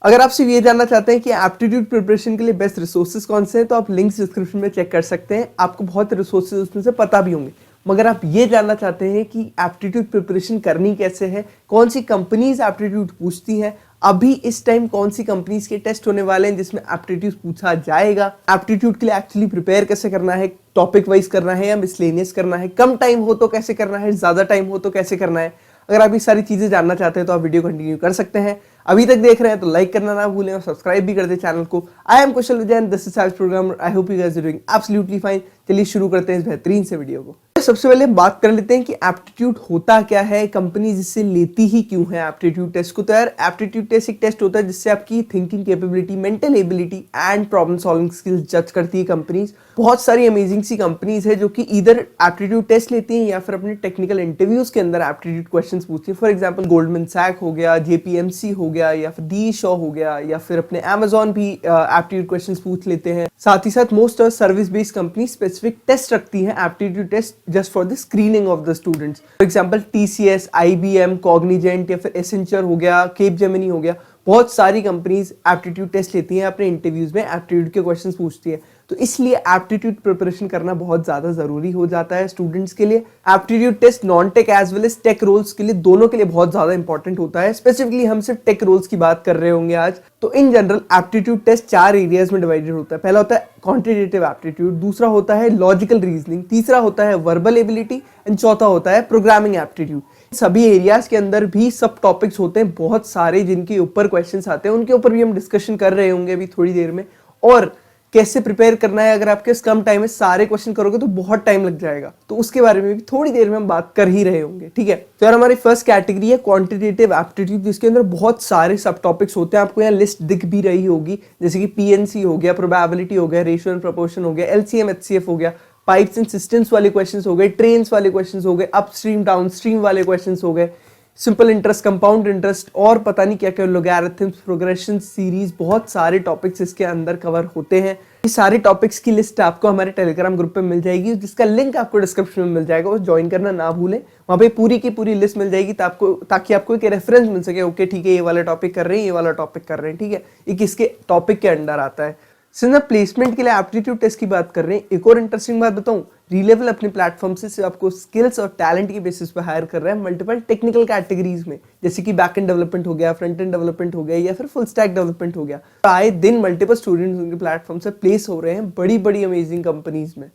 अगर आप सिर्फ ये जानना चाहते हैं कि एप्टीट्यूड प्रिपरेशन के लिए बेस्ट रिसोर्सेज कौन से हैं तो आप लिंक्स डिस्क्रिप्शन में चेक कर सकते हैं। आपको बहुत रिसोर्सेज उसमें से पता भी होंगे। मगर आप ये जानना चाहते हैं कि एप्टीट्यूड प्रिपरेशन करनी कैसे है, कौन सी कंपनीज एप्टीट्यूड पूछती हैं, अभी इस टाइम कौन सी कंपनीज के टेस्ट होने वाले हैं जिसमें एप्टीट्यूड पूछा जाएगा, एप्टीट्यूड के लिए एक्चुअली प्रिपेयर कैसे करना है, टॉपिक वाइज करना है या मिसलेनियस करना है, कम टाइम हो तो कैसे करना है, ज्यादा टाइम हो तो कैसे करना है। अगर आप ये सारी चीजें जानना चाहते हैं तो आप वीडियो कंटिन्यू कर सकते हैं। अभी तक देख रहे हैं तो लाइक करना ना भूलें और सब्सक्राइब भी कर दें चैनल को। I am Kushal Vijayan, this is science program. I hope you guys are doing absolutely fine. चलिए शुरू करते हैं इस बेहतरीन से वीडियो को। सबसे पहले बात कर लेते हैं कि एप्टीट्यूड होता क्या है, कंपनी जिससे लेती ही क्यों है एप्टीट्यूड टेस्ट को। तो यार एप्टीट्यूड टेस्ट एक टेस्ट होता है जिससे आपकी thinking capability, mental ability and problem solving skills जज करती है कंपनीज। बहुत सारी अमेजिंग सी कंपनीज है जो कि इधर एप्टीट्यूड टेस्ट लेती हैं या फिर अपने टेक्निकल इंटरव्यूज के अंदर एप्टीट्यूड क्वेश्चंस पूछती है। फॉर एग्जांपल गोल्डमैन सैक हो गया, जेपीएमसी हो गया, या फिर दी शॉ हो गया, या फिर अपने अमेजॉन भी एप्टीट्यूड क्वेश्चंस पूछ लेते हैं। साथ ही साथ most of service based company specific test रखती हैं aptitude test just for the screening of the students. For example TCS, IBM, Cognizant या फिर एसेंचर हो गया, केपजेमिनी हो गया, बहुत सारी कंपनीज एप्टीट्यूड टेस्ट लेती हैं अपने इंटरव्यूज में, एप्टीट्यूड के क्वेश्चंस पूछती है। तो इसलिए एप्टीट्यूड प्रिपरेशन करना बहुत ज्यादा जरूरी हो जाता है स्टूडेंट्स के लिए। Aptitude test non tech as well as tech roles के लिए, दोनों के लिए बहुत ज्यादा इंपॉर्टेंट होता है। स्पेसिफिकली हम सिर्फ टेक रोल्स की बात कर रहे होंगे आज। तो in general aptitude test 4 areas में डिवाइडेड होता है। पहला होता है क्वांटिटेटिव एप्टीट्यूड, दूसरा होता है लॉजिकल रीजनिंग, तीसरा होता है वर्बल एबिलिटी एंड चौथा होता है प्रोग्रामिंग एप्टीट्यूड। सभी एरियाज के अंदर भी सब टॉपिक्स होते हैं बहुत सारे जिनके ऊपर क्वेश्चंस आते हैं, उनके ऊपर भी हम डिस्कशन कर रहे होंगे अभी थोड़ी देर में। और कैसे प्रिपेयर करना है, अगर आपके कम टाइम में सारे क्वेश्चन करोगे तो बहुत टाइम लग जाएगा, तो उसके बारे में भी थोड़ी देर में हम बात कर ही रहे होंगे। ठीक है, तो यार हमारी फर्स्ट कैटेगरी है क्वांटिटेटिव एप्टीट्यूड, जिसके अंदर बहुत सारे सब टॉपिक्स होते हैं। आपको यहाँ लिस्ट दिख भी रही होगी, जैसे कि पीएनसी हो गया, प्रोबेबिलिटी हो गया, रेशियो एंड प्रोपोर्शन हो गया, एलसीएम एचसीएफ हो गया, पाइप्स एंड सिस्टम्स वाले क्वेश्चंस हो गए, ट्रेन्स वाले क्वेश्चंस हो गए, अपस्ट्रीम डाउनस्ट्रीम वाले क्वेश्चंस हो गए, सिंपल इंटरेस्ट, कंपाउंड इंटरेस्ट और पता नहीं क्या क्या, लॉगरिथम्स, प्रोग्रेशन सीरीज, बहुत सारे टॉपिक्स इसके अंदर कवर होते हैं। ये सारे टॉपिक्स की लिस्ट आपको हमारे टेलीग्राम ग्रुप पे मिल जाएगी, जिसका लिंक आपको डिस्क्रिप्शन में मिल जाएगा, वो ज्वाइन करना ना भूलें। वहाँ पे पूरी की पूरी लिस्ट मिल जाएगी ताकि आपको एक रेफरेंस मिल सके। ओके ठीक है, ये वाला टॉपिक कर रहे हैं, ये वाला टॉपिक कर रहे हैं, ठीक है, ये किसके टॉपिक के अंडर आता है। सिंस प्लेसमेंट के लिए एप्टीट्यूड टेस्ट की बात कर रहे हैं, एक और इंटरेस्टिंग बात बताऊं, रीलेवल अपने प्लेटफॉर्म से आपको स्किल्स और टैलेंट की बेसिस पर हायर कर रहा है मल्टीपल टेक्निकल कैटेगरीज में, जैसे कि बैक एंड डेवलपमेंट हो गया, फ्रंट एंड डेवलपमेंट हो गया, या फिर फुल स्टैक डेवलपमेंट हो गया। तो आए दिन मल्टीपल स्टूडेंट्स उनके प्लेटफॉर्म से प्लेस हो रहे हैं बड़ी बड़ी अमेजिंग कंपनीज में।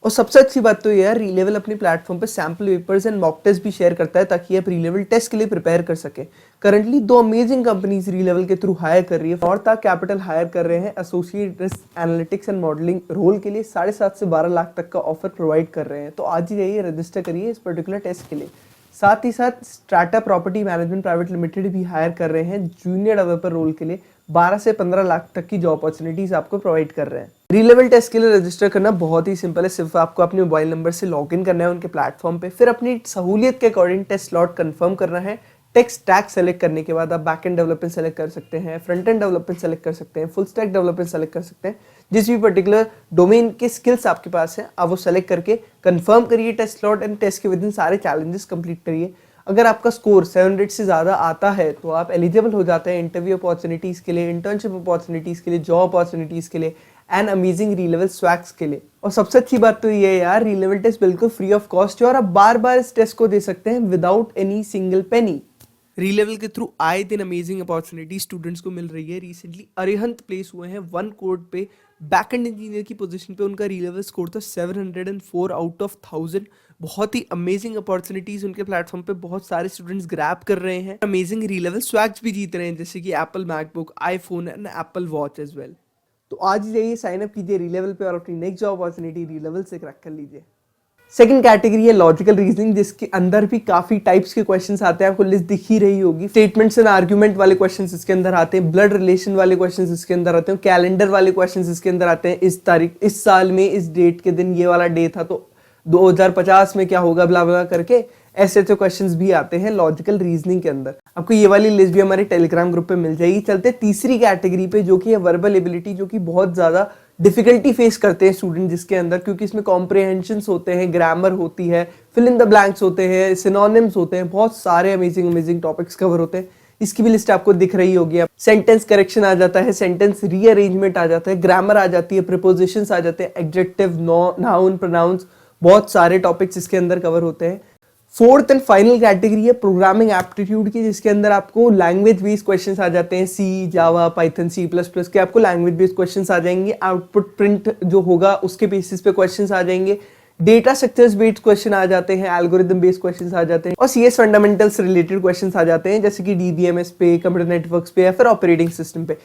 और सबसे अच्छी बात तो ये है, रीलेवल अपनी प्लेटफॉर्म पे sample papers and mock test भी शेयर करता है ताकि आप रीलेवल टेस्ट के लिए प्रिपेयर कर सके। करंटली 2 अमेजिंग कंपनीज रीलेवल के थ्रू हायर कर रही है। फॉर्था कैपिटल हायर कर रहे हैं associate risk analytics and modelling role के लिए, 7.5 से 12 लाख तक का ऑफर प्रोवाइड कर रहे हैं। तो आज ही जाइए, रजिस्टर करिए इस पर्टिकुलर टेस्ट के लिए। साथ ही साथ strata property management private limited भी हायर कर रहे हैं जूनियर डेवलपर रोल के लिए, 12 से 15 लाख तक की जॉब अपॉर्चुनिटीज आपको प्रोवाइड कर रहे हैं। रीलेवल टेस्ट के लिए रजिस्टर करना बहुत ही सिंपल है, सिर्फ आपको अपने मोबाइल नंबर से लॉगिन करना है उनके प्लेटफॉर्म पे, फिर अपनी सहूलियत के अकॉर्डिंग टेस्ट स्लॉट कंफर्म करना है। टेक स्टैक सेलेक्ट करने के बाद आप बैक एंड डेवलपमेंट सेलेक्ट कर सकते हैं, फ्रंट एंड डेवलपमेंट सेलेक्ट कर सकते हैं, फुल स्टैक डेवलपमेंट सेलेक्ट कर सकते हैं। जिस भी पर्टिकुलर डोमेन के स्किल्स आपके पास है आप वो सेलेक्ट करके कंफर्म करिए टेस्ट स्लॉट एंड टेस्ट के विदिन सारे चैलेंजेस कंप्लीट करिए। अगर आपका स्कोर 700 से ज़्यादा आता है तो आप एलिजिबल हो जाते हैं इंटरव्यू अपॉर्चुनिटीज़ के लिए, इंटर्नशिप अपॉर्चुनिटीज़ के लिए, जॉब अपॉर्चुनिटीज़ के लिए एंड अमेजिंग रीलेवल स्वैग्स के लिए। और सबसे अच्छी बात तो ये है यार, रीलेवल टेस्ट बिल्कुल फ्री ऑफ कॉस्ट है और आप बार बार इस टेस्ट को दे सकते हैं without any single penny. Relevel के थ्रू आए दिन अमेजिंग अपॉर्चुनिटी स्टूडेंट्स को मिल रही है। रिसेंटली अरिहंत प्लेस हुए हैं 1 करोड़ पे बैकएंड इंजीनियर की पोजीशन पे, उनका रीलेवल स्कोर था 704 आउट ऑफ 1000। बहुत ही अमेजिंग अपॉर्चुनिटीज उनके प्लेटफॉर्म पे बहुत सारे स्टूडेंट्स ग्रैब कर रहे हैं, अमेजिंग रीलेवल स्वैग्स भी जीत रहे हैं, जैसे कि Apple MacBook, iPhone and Apple Watch as well. तो आज ही जाइए, साइन अप कीजिए रीलेवल पे और अपनी नेक्स्ट जॉब अपॉर्चुनिटी रीलेवल से क्रैक कर लीजिए। सेकंड कैटेगरी है लॉजिकल रीजनिंग, जिसके अंदर भी काफी टाइप्स के क्वेश्चंस आते हैं, आपको लिस्ट दिख ही रही होगी। स्टेटमेंट्स एंड आर्गुमेंट वाले क्वेश्चंस इसके अंदर आते हैं, ब्लड रिलेशन वाले क्वेश्चंस इसके अंदर आते हैं, कैलेंडर वाले क्वेश्चंस इसके अंदर आते हैं, इस तारीख, इस साल में, इस डेट के दिन ये वाला डे था तो 2050 में क्या होगा, ब्ला ब्ला करके ऐसे ऐसे क्वेश्चंस भी आते हैं लॉजिकल रीजनिंग के अंदर। आपको ये वाली लिस्ट भी हमारे टेलीग्राम ग्रुप पे मिल जाएगी। चलते तीसरी कैटेगरी पे, जो कि है वर्बल एबिलिटी, जो कि बहुत ज्यादा डिफिकल्टी फेस करते हैं स्टूडेंट जिसके अंदर, क्योंकि इसमें कॉम्प्रिहेंशंस होते हैं, ग्रामर होती है, फिल इन द ब्लैंक्स होते हैं, सिनोनिम्स होते हैं, बहुत सारे अमेजिंग टॉपिक्स कवर होते हैं। इसकी भी लिस्ट आपको दिख रही होगी। सेंटेंस करेक्शन आ जाता है, सेंटेंस रीअरेंजमेंट आ जाता है, ग्रामर आ जाती है, प्रीपोजिशंस आ जाते हैं, एडजेक्टिव, नाउन, प्रोनाउंस, बहुत सारे टॉपिक्स इसके अंदर कवर होते हैं। फोर्थ एंड फाइनल कैटेगरी है प्रोग्रामिंग एप्टीट्यूड की, जिसके अंदर आपको लैंग्वेज बेस्ड क्वेश्चंस आ जाते हैं, सी, जावा, पाइथन, C++ के आपको लैंग्वेज बेस्ड क्वेश्चंस आ जाएंगे। आउटपुट प्रिंट जो होगा उसके बेसिस पे क्वेश्चंस आ जाएंगे। डेटा स्ट्रक्चर्स बेस्ड क्वेश्चन आ जाते हैं, एल्गोरिदम बेस्ड क्वेश्चंस आ जाते हैं और CS फंडामेंटल्स रिलेटेड क्वेश्चंस आ जाते हैं, जैसे कि DBMS पे, कंप्यूटर नेटवर्क्स पे या फिर ऑपरेटिंग सिस्टम पे।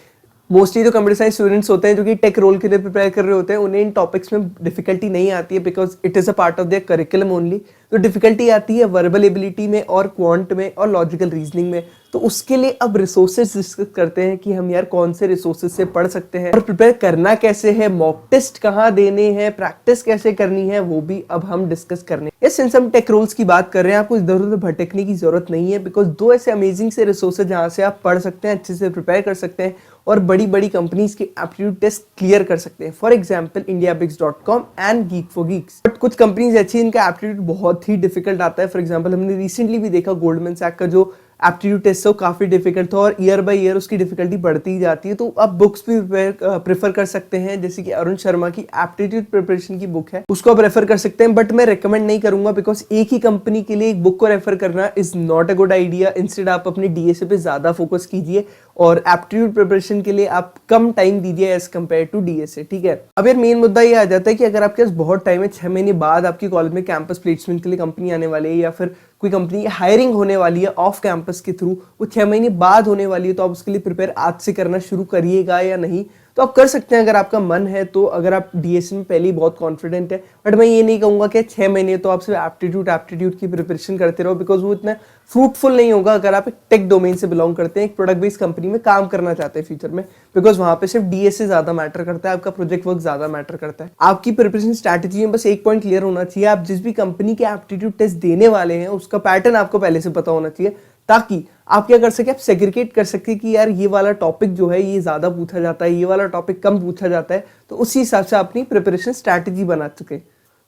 मोस्टली जो कंप्यूटर साइंस स्टूडेंट्स होते हैं जो कि टेक रोल के लिए प्रिपेयर कर रहे होते हैं, उन्हें इन टॉपिक्स में डिफिकल्टी नहीं आती है, because it is a part of their curriculum only. तो डिफिकल्टी आती है वर्बल एबिलिटी में और क्वांट में और लॉजिकल रीजनिंग में। तो उसके लिए अब रिसोर्सेज डिस्कस करते हैं कि हम यार कौन से रिसोर्सेज से पढ़ सकते हैं और प्रिपेयर करना कैसे है, मॉक टेस्ट कहाँ देने हैं, प्रैक्टिस कैसे करनी है, वो भी अब हम डिस्कस करने हैं। सिंस हम टेक रोल्स की बात कर रहे हैं, आपको इधर उधर भटकने की जरूरत नहीं है, बिकॉज दो ऐसे अमेजिंग से रिसोर्सेज जहाँ से आप पढ़ सकते हैं, अच्छे से प्रिपेयर कर सकते हैं और बड़ी बड़ी कंपनीज के एप्टीट्यूड टेस्ट क्लियर कर सकते हैं। For example indiabix.com and geek4geeks। But कुछ कंपनीज ऐसी हैं इनका एप्टीट्यूड बहुत ही डिफिकल्ट आता है। फॉर एग्जांपल हमने रिसेंटली भी देखा गोल्डमैन सैक का जो एप्टीट्यूड टेस्ट है वो काफी डिफिकल्ट था और ईयर बाय ईयर उसकी डिफिकल्टी बढ़ती ही जाती है। तो आप बुक्स भी प्रेफर कर सकते हैं, जैसे कि अरुण शर्मा की एप्टीट्यूड प्रिपरेशन की बुक है, उसको आप रेफर कर सकते हैं। बट मैं रेकमेंड नहीं करूंगा, बिकॉज एक ही कंपनी के लिए एक बुक को रेफर करना is not a good idea. Instead आप अपने DSA पे ज्यादा फोकस कीजिए और एप्टीट्यूड प्रिपरेशन के लिए आप कम टाइम दीजिए एज कम्पेयर टू DSA, ठीक है। अब यार मेन मुद्दा ये आ जाता है कि अगर आपके पास बहुत टाइम है, 6 महीने बाद आपकी कॉलेज में कैंपस प्लेसमेंट के लिए कंपनी आने वाली है या फिर कोई कंपनी हायरिंग होने वाली है ऑफ कैंपस के थ्रू, वो 6 महीने बाद होने वाली है, तो आप उसके लिए प्रिपेयर आज से करना शुरू करिएगा या नहीं? तो आप कर सकते हैं अगर आपका मन है तो, अगर आप DSA में पहले ही बहुत कॉन्फिडेंट है। बट मैं ये नहीं कहूँगा कि 6 महीने तो आप सिर्फ एप्टीट्यूड की प्रिपरेशन करते रहो, बिकॉज वो इतना फ्रूटफुल नहीं होगा अगर आप एक टेक डोमेन से बिलोंग करते हैं, एक प्रोडक्ट बेस्ड कंपनी में काम करना चाहते हैं फ्यूचर में, बिकॉज वहाँ पे सिर्फ DSA ज्यादा मैटर करता है, आपका प्रोजेक्ट वर्क ज्यादा मैटर करता है। आपकी प्रिपरेशन स्ट्रैटेजी में बस एक पॉइंट क्लियर होना चाहिए, आप जिस भी कंपनी के एप्टीट्यूड टेस्ट देने वाले हैं उसका पैटर्न आपको पहले से पता होना चाहिए, ताकि आप क्या कर सके, आप सेग्रीगेट कर सके कि यार ये वाला टॉपिक जो है ये ज्यादा पूछा जाता है, ये वाला टॉपिक कम पूछा जाता है, तो उसी हिसाब से अपनी प्रिपरेशन स्ट्रैटेजी बना सके।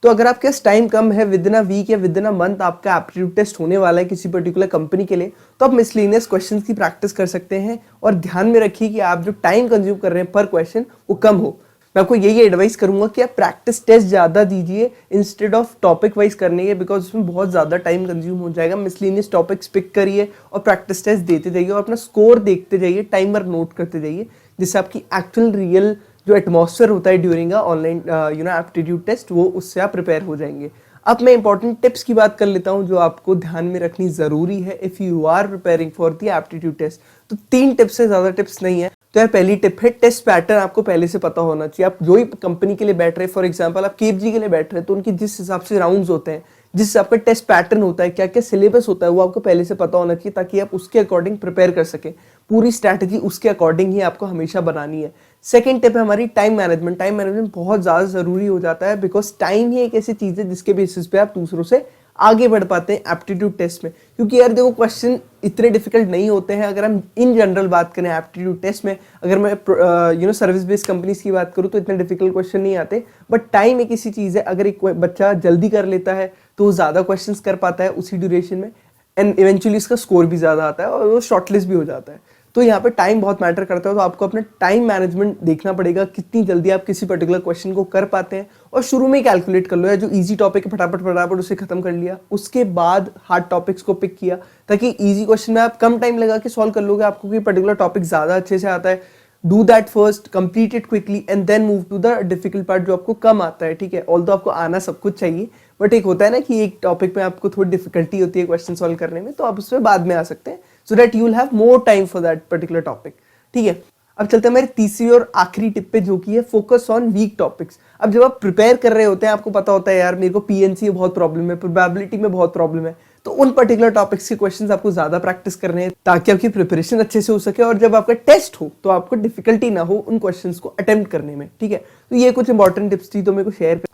तो अगर आपके पास टाइम कम है, विद इन अ वीक या विद इन अ मंथ आपका एप्टीट्यूड टेस्ट होने वाला है किसी पर्टिकुलर कंपनी के लिए, तो आप मिसलेनियस क्वेश्चंस की प्रैक्टिस कर सकते हैं। और ध्यान में रखिए कि आप जो टाइम कंज्यूम कर रहे हैं पर क्वेश्चन वो कम हो। मैं आपको यही एडवाइस करूंगा कि आप प्रैक्टिस टेस्ट ज्यादा दीजिए इंस्टेड ऑफ टॉपिक वाइज करने के, बिकॉज उसमें बहुत ज्यादा टाइम कंज्यूम हो जाएगा। मिसलेनियस टॉपिक्स पिक करिए और प्रैक्टिस टेस्ट देते जाइए और अपना स्कोर देखते जाइए, टाइमर नोट करते जाइए, जिससे आपकी एक्चुअल रियल जो एटमॉस्फेयर होता है ड्यूरिंग ऑनलाइन एप्टीट्यूड टेस्ट, वो उससे आप प्रिपेयर हो जाएंगे। अब मैं इंपॉर्टेंट टिप्स की बात कर लेता हूं जो आपको ध्यान में रखनी जरूरी है if you are preparing for the aptitude test. तो 3 टिप्स से ज्यादा टिप्स नहीं है। तो यार पहली टिप है, टेस्ट पैटर्न आपको पहले से पता होना चाहिए। आप जो ही कंपनी के लिए बैठ रहे हैं, फॉर एग्जांपल आप KPG के लिए बैठ रहे हैं, तो उनके जिस हिसाब से राउंड्स होते हैं, जिस हिसाब का टेस्ट पैटर्न होता है, क्या क्या सिलेबस होता है, वो आपको पहले से पता होना चाहिए, ताकि आप उसके अकॉर्डिंग प्रिपेयर कर सके। पूरी स्ट्रैटेजी उसके अकॉर्डिंग ही आपको हमेशा बनानी है। सेकेंड टिप है हमारी टाइम मैनेजमेंट। टाइम मैनेजमेंट बहुत ज्यादा जरूरी हो जाता है, बिकॉज टाइम ही एक ऐसी चीज है जिसके बेसिस पे आप दूसरों से आगे बढ़ पाते हैं एप्टीट्यूड टेस्ट में। क्योंकि यार देखो, क्वेश्चन इतने डिफिकल्ट नहीं होते हैं। अगर हम इन जनरल बात करें एप्टीट्यूड टेस्ट में, अगर मैं सर्विस बेस्ड कंपनीज की बात करूं तो इतने डिफिकल्ट क्वेश्चन नहीं आते। बट टाइम एक ऐसी चीज है, अगर एक बच्चा जल्दी कर लेता है तो वो ज्यादा क्वेश्चंस कर पाता है उसी ड्यूरेशन में, एंड इवेंचुअली उसका स्कोर भी ज्यादा आता है और वो शॉर्टलिस्ट भी हो जाता है। तो यहाँ पे टाइम बहुत मैटर करता है। तो आपको अपना टाइम मैनेजमेंट देखना पड़ेगा, कितनी जल्दी आप किसी पर्टिकुलर क्वेश्चन को कर पाते हैं, और शुरू में ही कैलकुलेट कर लो यार, जो इजी टॉपिक है फटाफट उसे खत्म कर लिया, उसके बाद हार्ड टॉपिक्स को पिक किया, ताकि इजी क्वेश्चन में आप कम टाइम लगा के सॉल्व कर लोगे। आपको कोई पर्टिकुलर टॉपिक ज्यादा अच्छे से आता है, do that first, complete it quickly and then move to the difficult part जो आपको कम आता है, ठीक है। ऑल्दो आपको आना सब कुछ चाहिए, बट एक होता है ना कि एक टॉपिक में आपको थोड़ी डिफिकल्टी होती है क्वेश्चन सॉल्व करने में, तो आप उसमें बाद में आ सकते हैं, so that you will have more time for that particular topic, ठीक है। अब चलते हैं हमारी तीसरी और आखिरी टिप पे, जो कि है फोकस ऑन वीक टॉपिक्स। अब जब आप प्रिपेयर कर रहे होते हैं, आपको पता होता है यार मेरे को PNC में बहुत प्रॉब्लम है, प्रोबेबिलिटी में बहुत प्रॉब्लम है, तो उन पर्टिकुलर टॉपिक्स के क्वेश्चंस आपको ज्यादा प्रैक्टिस करने हैं, ताकि आपकी प्रिपरेशन अच्छे से हो सके और जब आपका टेस्ट हो तो आपको डिफिकल्टी ना हो उन क्वेश्चंस को अटेम्प्ट करने में, ठीक है। तो ये कुछ इंपॉर्टेंट टिप्स थी तो मेरे को शेयर कर।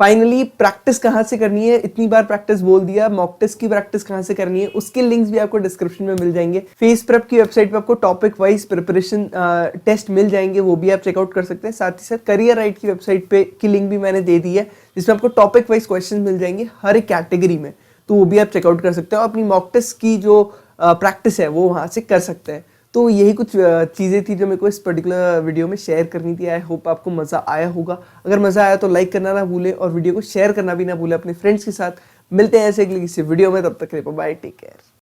फाइनली प्रैक्टिस कहाँ से करनी है, इतनी बार प्रैक्टिस बोल दिया, मॉक टेस्ट की प्रैक्टिस कहाँ से करनी है, उसके लिंक्स भी आपको डिस्क्रिप्शन में मिल जाएंगे। फेस प्रेप की वेबसाइट पे आपको टॉपिक वाइज प्रिपरेशन टेस्ट मिल जाएंगे, वो भी आप चेकआउट कर सकते हैं। साथ ही साथ करियर राइट की वेबसाइट पे की लिंक भी मैंने दे दी है, जिसमें आपको टॉपिक वाइज क्वेश्चन मिल जाएंगे हर एक कैटेगरी में, तो वो भी आप चेकआउट कर सकते हो। अपनी मॉक टेस्ट की जो प्रैक्टिस है वो वहाँ से कर सकते हैं। तो यही कुछ चीज़ें थी जो मेरे को इस पर्टिकुलर वीडियो में शेयर करनी थी। आई होप आपको मज़ा आया होगा। अगर मज़ा आया तो लाइक करना ना भूलें और वीडियो को शेयर करना भी ना भूलें अपने फ्रेंड्स के साथ। मिलते हैं ऐसे किसी वीडियो में, तब तक के लिए बाय, टेक केयर।